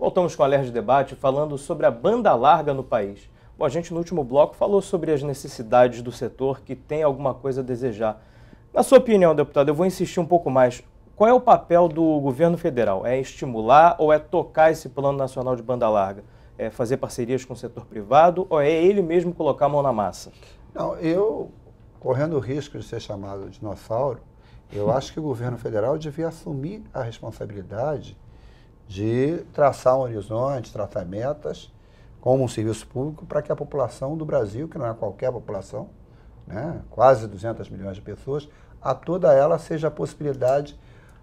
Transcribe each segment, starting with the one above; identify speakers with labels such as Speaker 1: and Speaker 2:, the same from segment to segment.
Speaker 1: Voltamos com o Alerj Debate falando sobre a banda larga no país. Bom, a gente no último bloco falou sobre as necessidades do setor que tem alguma coisa a desejar. Na sua opinião, deputado, eu vou insistir um pouco mais. Qual é o papel do governo federal? É estimular ou é tocar esse plano nacional de banda larga? É fazer parcerias com o setor privado ou é ele mesmo colocar a mão na massa?
Speaker 2: Não, eu, correndo o risco de ser chamado de dinossauro, eu acho que o governo federal devia assumir a responsabilidade de traçar um horizonte, traçar metas, como um serviço público, para que a população do Brasil, que não é qualquer população, né, quase 200 milhões de pessoas, a toda ela seja a possibilidade,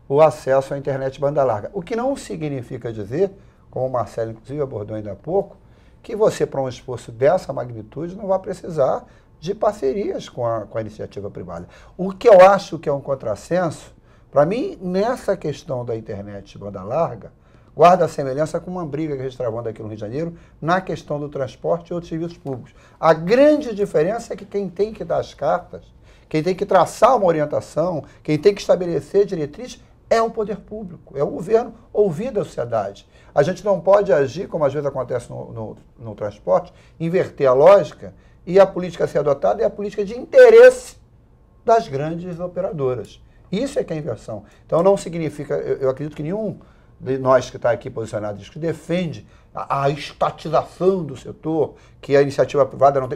Speaker 2: o acesso à internet banda larga. O que não significa dizer, como o Marcelo inclusive abordou ainda há pouco, que você, para um esforço dessa magnitude, não vai precisar de parcerias com a iniciativa privada. O que eu acho que é um contrassenso, para mim, nessa questão da internet banda larga, guarda a semelhança com uma briga que a gente travando aqui no Rio de Janeiro na questão do transporte e outros serviços públicos. A grande diferença é que quem tem que dar as cartas, quem tem que traçar uma orientação, quem tem que estabelecer diretrizes é o poder público, é o governo ouvir a sociedade. A gente não pode agir, como às vezes acontece no transporte, inverter a lógica e a política a ser adotada é a política de interesse das grandes operadoras. Isso é que é a inversão. Então não significa, eu acredito que nenhum de nós que está aqui posicionado, que defende a estatização do setor, que a iniciativa privada não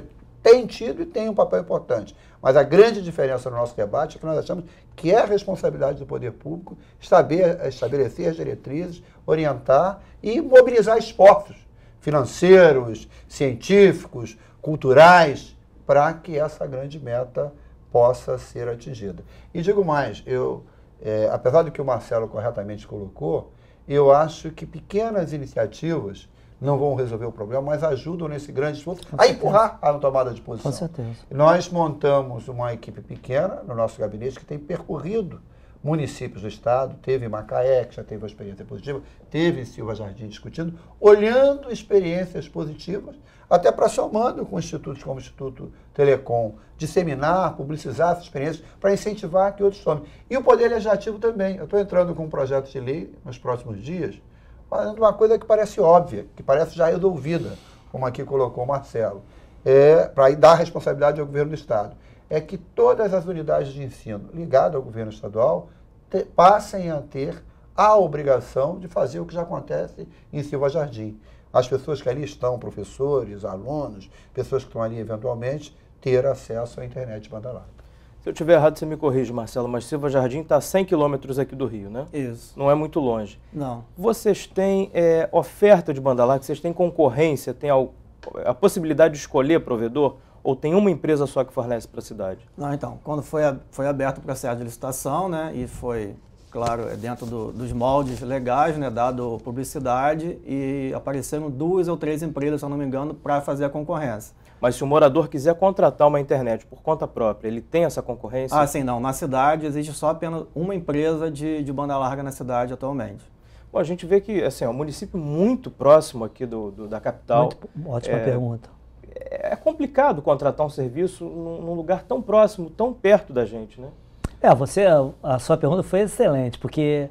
Speaker 2: tem tido e tem um papel importante. Mas a grande diferença no nosso debate é que nós achamos que é a responsabilidade do poder público estabelecer as diretrizes, orientar e mobilizar esforços financeiros, científicos, culturais, para que essa grande meta possa ser atingida. E digo mais, apesar do que o Marcelo corretamente colocou, eu acho que pequenas iniciativas não vão resolver o problema, mas ajudam nesse grande esforço a empurrar a tomada de posição.
Speaker 3: Com certeza.
Speaker 2: Nós montamos uma equipe pequena no nosso gabinete que tem percorrido municípios do estado, teve em Macaé, que já teve uma experiência positiva, teve em Silva Jardim discutindo, olhando experiências positivas, até para somando com institutos como o Instituto Telecom, disseminar, publicizar essas experiências para incentivar que outros tomem. E o Poder Legislativo também. Eu estou entrando com um projeto de lei nos próximos dias, fazendo uma coisa que parece óbvia, que parece já resolvida, como aqui colocou o Marcelo, para dar responsabilidade ao governo do estado. É que todas as unidades de ensino ligadas ao governo estadual passem a ter a obrigação de fazer o que já acontece em Silva Jardim. As pessoas que ali estão, professores, alunos, pessoas que estão ali eventualmente, ter acesso à internet banda larga.
Speaker 1: Se eu estiver errado, você me corrige, Marcelo, mas Silva Jardim está a 100 quilômetros aqui do Rio, né?
Speaker 3: Isso.
Speaker 1: Não é muito longe.
Speaker 3: Não.
Speaker 1: Vocês têm oferta de banda larga, vocês têm concorrência, tem a possibilidade de escolher provedor? Ou tem uma empresa só que fornece para a cidade?
Speaker 3: Não, então, quando foi aberto o processo de licitação, né, e foi, claro, dentro dos moldes legais, né, dado publicidade, e apareceram 2 ou 3 empresas, se eu não me engano, para fazer a concorrência.
Speaker 1: Mas se o morador quiser contratar uma internet por conta própria, ele tem essa concorrência?
Speaker 3: Ah, sim, não. Na cidade existe só apenas uma empresa de banda larga na cidade atualmente.
Speaker 1: Bom, a gente vê que assim, é um município muito próximo aqui da capital.
Speaker 4: Ótima pergunta.
Speaker 1: É complicado contratar um serviço num lugar tão próximo, tão perto da gente, né?
Speaker 4: A sua pergunta foi excelente, porque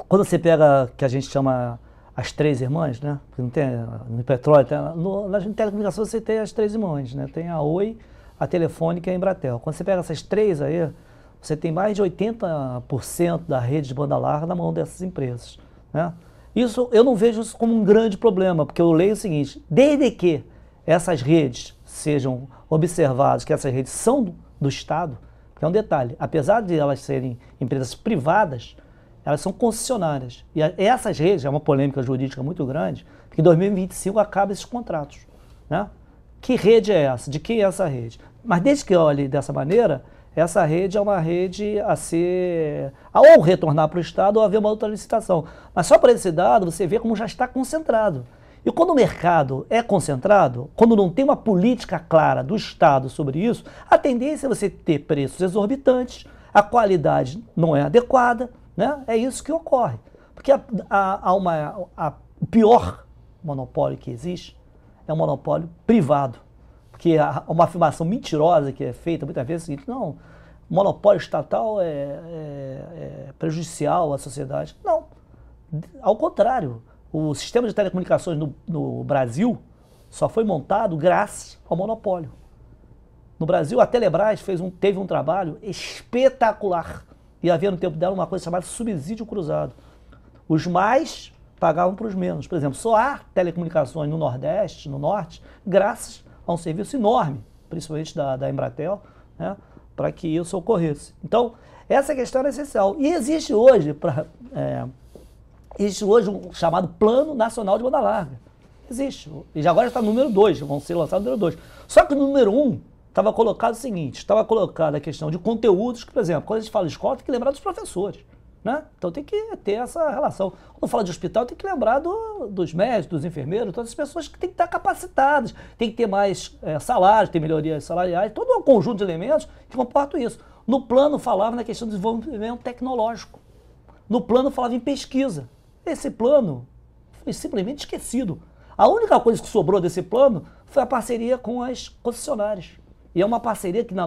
Speaker 4: quando você pega, que a gente chama as 3 irmãs, né? Porque não tem, no petróleo, nas telecomunicações você tem as 3 irmãs, né? Tem a Oi, a Telefônica e a Embratel. Quando você pega essas 3 aí, você tem mais de 80% da rede de banda larga na mão dessas empresas, né? Isso, eu não vejo isso como um grande problema, porque eu leio o seguinte: desde que essas redes sejam observadas, que essas redes são do Estado, que é um detalhe, apesar de elas serem empresas privadas, elas são concessionárias. E essas redes, é uma polêmica jurídica muito grande, porque em 2025 acabam esses contratos, né? Que rede é essa? De quem é essa rede? Mas desde que eu olhe dessa maneira, essa rede é uma rede a ser, ou retornar para o Estado ou haver uma outra licitação. Mas só para esse dado você vê como já está concentrado. E quando o mercado é concentrado, quando não tem uma política clara do Estado sobre isso, a tendência é você ter preços exorbitantes, a qualidade não é adequada, né? É isso que ocorre. Porque o pior monopólio que existe é o monopólio privado. Porque uma afirmação mentirosa que é feita muitas vezes é o seguinte: não, o monopólio estatal é prejudicial à sociedade. Não, ao contrário. o sistema de telecomunicações no Brasil só foi montado graças ao monopólio. No Brasil, a Telebrás teve um trabalho espetacular. E havia no tempo dela uma coisa chamada subsídio cruzado. Os mais pagavam para os menos. Por exemplo, só há telecomunicações no Nordeste, no Norte, graças a um serviço enorme, principalmente da Embratel, né, para que isso ocorresse. Então, essa questão é essencial. E existe hoje um chamado Plano Nacional de Banda Larga. Existe. E agora está no número 2, vão ser lançados no número 2. Só que no número 1 estava colocado o seguinte, estava colocada a questão de conteúdos que, por exemplo, quando a gente fala de escola, tem que lembrar dos professores. Né? Então tem que ter essa relação. Quando fala de hospital, tem que lembrar dos médicos, dos enfermeiros, todas as pessoas que têm que estar capacitadas, tem que ter mais salários, ter melhorias salariais, todo um conjunto de elementos que comportam isso. No plano falava na questão do desenvolvimento tecnológico. No plano falava em pesquisa. Esse plano foi simplesmente esquecido. A única coisa que sobrou desse plano foi a parceria com as concessionárias. E é uma parceria que na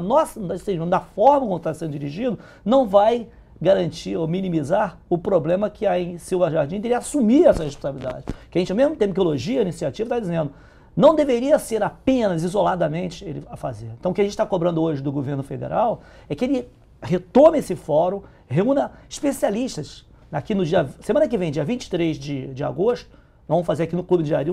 Speaker 4: forma como está sendo dirigido, não vai garantir ou minimizar o problema que a Silva Jardim teria assumir essa responsabilidade. Que a gente, ao mesmo tempo que elogia a iniciativa, está dizendo, não deveria ser apenas isoladamente ele a fazer. Então o que a gente está cobrando hoje do governo federal é que ele retome esse fórum, reúna especialistas. Aqui no semana que vem, dia 23 de agosto, vamos fazer aqui no Clube de Jari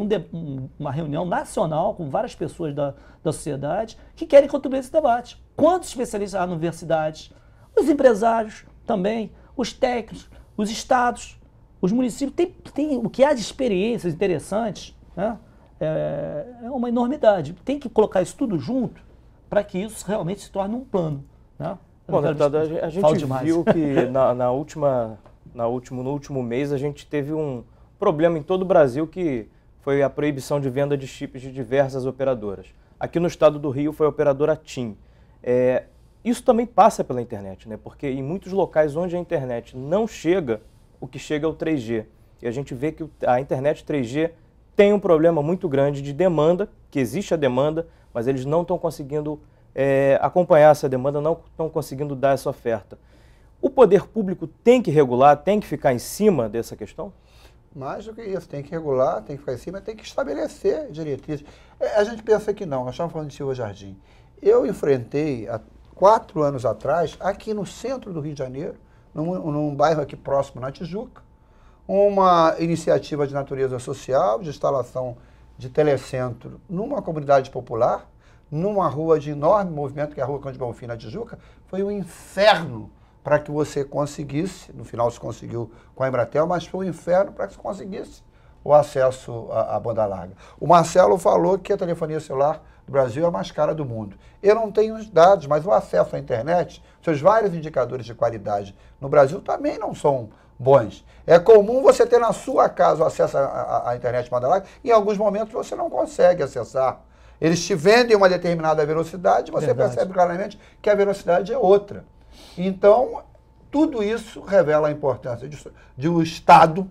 Speaker 4: uma reunião nacional com várias pessoas da sociedade que querem contribuir nesse debate. Quantos especialistas há na universidade? Os empresários também, os técnicos, os estados, os municípios. Tem o que há de experiências interessantes, né? É uma enormidade. Tem que colocar isso tudo junto para que isso realmente se torne um plano. Né?
Speaker 1: Bom, deputado, a gente viu que no último mês a gente teve um problema em todo o Brasil que foi a proibição de venda de chips de diversas operadoras. Aqui no estado do Rio foi a operadora TIM. Isso também passa pela internet, né? Porque em muitos locais onde a internet não chega, o que chega é o 3G. E a gente vê que a internet 3G tem um problema muito grande de demanda, que existe a demanda, mas eles não estão conseguindo acompanhar essa demanda, não estão conseguindo dar essa oferta. O poder público tem que regular, tem que ficar em cima dessa questão?
Speaker 2: Mais do que isso, tem que regular, tem que ficar em cima, tem que estabelecer diretrizes. A gente pensa que não, nós estamos falando de Silva Jardim. Eu enfrentei, há 4 anos atrás, aqui no centro do Rio de Janeiro, num bairro aqui próximo, na Tijuca, uma iniciativa de natureza social, de instalação de telecentro numa comunidade popular, numa rua de enorme movimento, que é a Rua Conde Bonfim, na Tijuca. Foi um inferno para que você conseguisse, no final se conseguiu com a Embratel, mas foi um inferno para que você conseguisse o acesso à banda larga. O Marcelo falou que a telefonia celular do Brasil é a mais cara do mundo. Eu não tenho os dados, mas o acesso à internet, seus vários indicadores de qualidade no Brasil também não são bons. É comum você ter na sua casa o acesso à internet banda larga, e em alguns momentos você não consegue acessar. Eles te vendem uma determinada velocidade, você percebe claramente que a velocidade é outra. Então, tudo isso revela a importância de o Estado,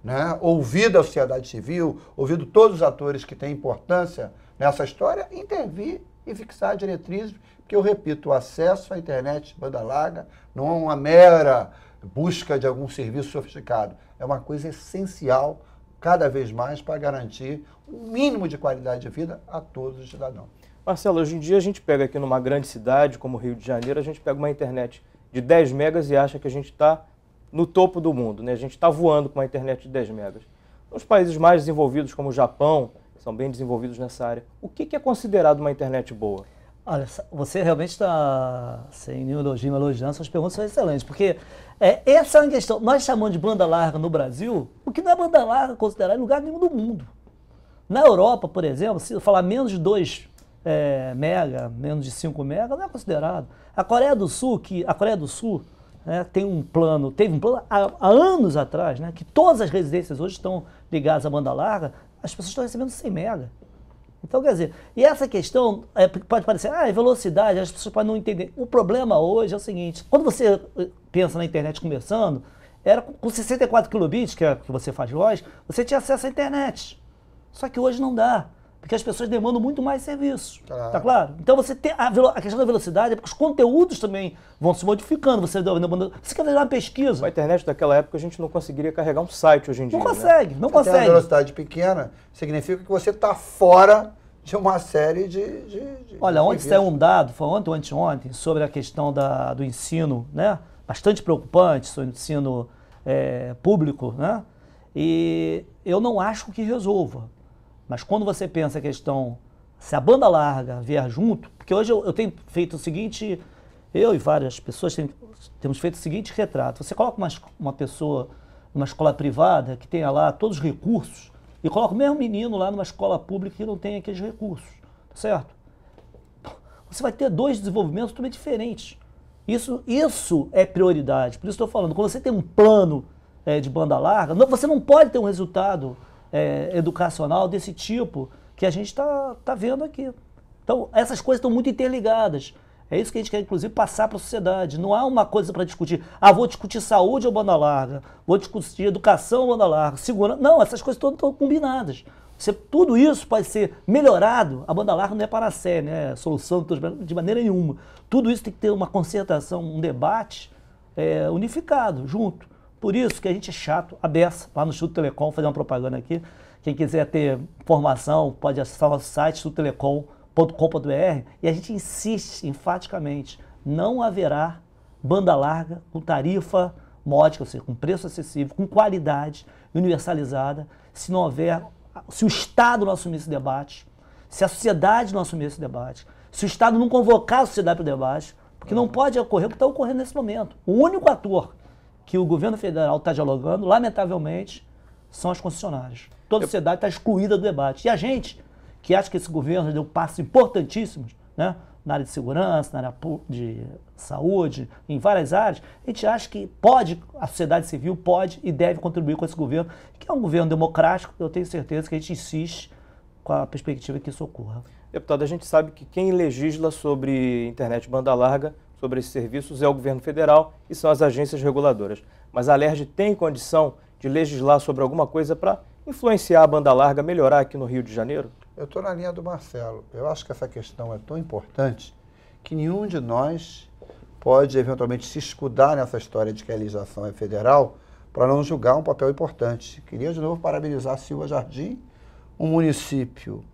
Speaker 2: né, ouvido a sociedade civil, ouvido todos os atores que têm importância nessa história, intervir e fixar diretrizes, porque eu repito, o acesso à internet banda larga não é uma mera busca de algum serviço sofisticado, é uma coisa essencial cada vez mais para garantir um mínimo de qualidade de vida a todos os cidadãos.
Speaker 1: Marcelo, hoje em dia a gente pega aqui numa grande cidade como Rio de Janeiro, a gente pega uma internet de 10 megas e acha que a gente está no topo do mundo, né? A gente está voando com uma internet de 10 megas. Nos países mais desenvolvidos, como o Japão, que são bem desenvolvidos nessa área, o que é considerado uma internet boa?
Speaker 4: Olha, você realmente está, sem nenhum elogio, elogiando, suas perguntas são excelentes, porque essa é uma questão. Nós chamamos de banda larga no Brasil, o que não é banda larga considerada em lugar nenhum do mundo. Na Europa, por exemplo, se falar menos de 2 mega, menos de 5 mega, não é considerado. A Coreia do Sul, teve um plano há anos atrás, né, que todas as residências hoje estão ligadas à banda larga, as pessoas estão recebendo 100 mega. Então, quer dizer, e essa questão pode parecer, velocidade, as pessoas podem não entender. O problema hoje é o seguinte, quando você pensa na internet começando, era com 64 kilobits, que é o que você faz voz, você tinha acesso à internet. Só que hoje não dá. Porque as pessoas demandam muito mais serviços.
Speaker 2: Claro.
Speaker 4: Tá claro? Então você tem a questão da velocidade é porque os conteúdos também vão se modificando. Você quer fazer uma pesquisa.
Speaker 1: Com a internet daquela época a gente não conseguiria carregar um site hoje em dia.
Speaker 4: Não consegue,
Speaker 1: né?
Speaker 4: não
Speaker 2: Tem uma
Speaker 4: consegue.
Speaker 2: velocidade pequena, significa que você está fora de uma série de
Speaker 4: Olha, ontem
Speaker 2: serviços.
Speaker 4: saiu um dado, foi ontem ou anteontem, sobre a questão do ensino, né? Bastante preocupante, sobre o ensino público, né? E eu não acho que resolva. Mas quando você pensa a questão, se a banda larga vier junto, porque hoje eu tenho feito o seguinte, eu e várias pessoas temos feito o seguinte retrato. Você coloca uma pessoa numa escola privada que tenha lá todos os recursos e coloca o mesmo menino lá numa escola pública que não tem aqueles recursos, tá certo? Você vai ter dois desenvolvimentos totalmente diferentes. Isso é prioridade. Por isso estou falando, quando você tem um plano de banda larga, você não pode ter um resultado educacional desse tipo que a gente está vendo aqui. Então, essas coisas estão muito interligadas. É isso que a gente quer, inclusive, passar para a sociedade. Não há uma coisa para discutir. Vou discutir saúde ou banda larga, vou discutir educação ou banda larga, segurança. Não, essas coisas todas estão combinadas. Tudo isso pode ser melhorado. A banda larga não é panacéia, né? Solução de maneira nenhuma. Tudo isso tem que ter uma concertação, um debate unificado, junto. Por isso que a gente é chato, a beça, lá no Instituto Telecom, fazer uma propaganda aqui. Quem quiser ter informação pode acessar o nosso site, institutotelecom.com.br, e a gente insiste enfaticamente, não haverá banda larga com tarifa módica, ou seja, com preço acessível, com qualidade universalizada, se não houver, se o Estado não assumir esse debate, se a sociedade não assumir esse debate, se o Estado não convocar a sociedade para o debate, porque não pode ocorrer o que está ocorrendo nesse momento. O único ator que o governo federal está dialogando, lamentavelmente, são as concessionárias. Toda a sociedade está excluída do debate. E a gente, que acha que esse governo deu passos importantíssimos, né, na área de segurança, na área de saúde, em várias áreas, a gente acha que a sociedade civil pode e deve contribuir com esse governo, que é um governo democrático. Eu tenho certeza que a gente insiste com a perspectiva que isso ocorra.
Speaker 1: Deputado, a gente sabe que quem legisla sobre internet banda larga, sobre esses serviços, é o governo federal e são as agências reguladoras. Mas a Alerj tem condição de legislar sobre alguma coisa para influenciar a banda larga, melhorar aqui no Rio de Janeiro?
Speaker 2: Eu estou na linha do Marcelo. Eu acho que essa questão é tão importante que nenhum de nós pode eventualmente se escudar nessa história de que a legislação é federal para não julgar um papel importante. Queria de novo parabenizar Silva Jardim, um município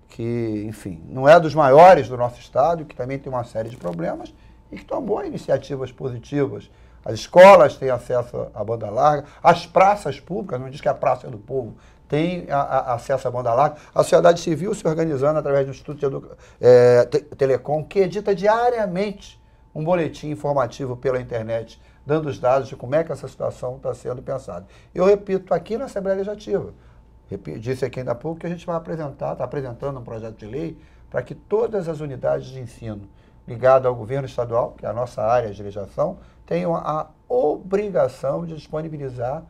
Speaker 2: que, enfim, não é dos maiores do nosso estado, que também tem uma série de problemas e que tomou iniciativas positivas. As escolas têm acesso à banda larga, as praças públicas, não diz que a praça é do povo, tem acesso à banda larga, a sociedade civil se organizando através do Instituto Telecom, que edita diariamente um boletim informativo pela internet, dando os dados de como é que essa situação está sendo pensada. Eu repito, aqui na Assembleia Legislativa, disse aqui ainda há pouco que a gente vai apresentar, está apresentando um projeto de lei para que todas as unidades de ensino ligadas ao governo estadual, que é a nossa área de legislação, tenham a obrigação de disponibilizar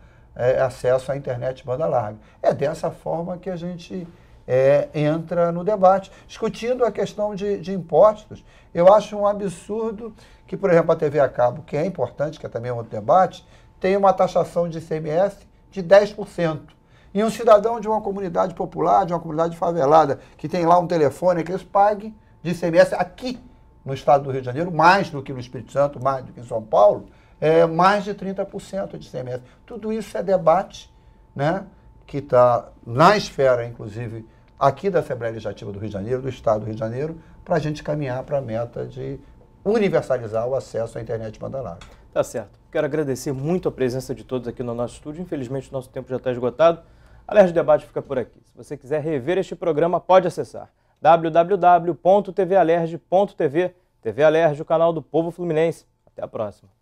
Speaker 2: acesso à internet banda larga. É dessa forma que a gente entra no debate, discutindo a questão de impostos. Eu acho um absurdo que, por exemplo, a TV a cabo, que é importante, que é também um outro debate, tem uma taxação de ICMS de 10%. E um cidadão de uma comunidade popular, de uma comunidade favelada, que tem lá um telefone, que eles paguem de ICMS aqui no estado do Rio de Janeiro, mais do que no Espírito Santo, mais do que em São Paulo, mais de 30% de ICMS. Tudo isso é debate, né, que está na esfera, inclusive, aqui da Assembleia Legislativa do Rio de Janeiro, do estado do Rio de Janeiro, para a gente caminhar para a meta de universalizar o acesso à internet banda larga.
Speaker 1: Tá certo. Quero agradecer muito a presença de todos aqui no nosso estúdio. Infelizmente, o nosso tempo já está esgotado. A Alerj Debate fica por aqui. Se você quiser rever este programa, pode acessar www.tvalerj.tv. TV Alerj, o canal do povo fluminense. Até a próxima.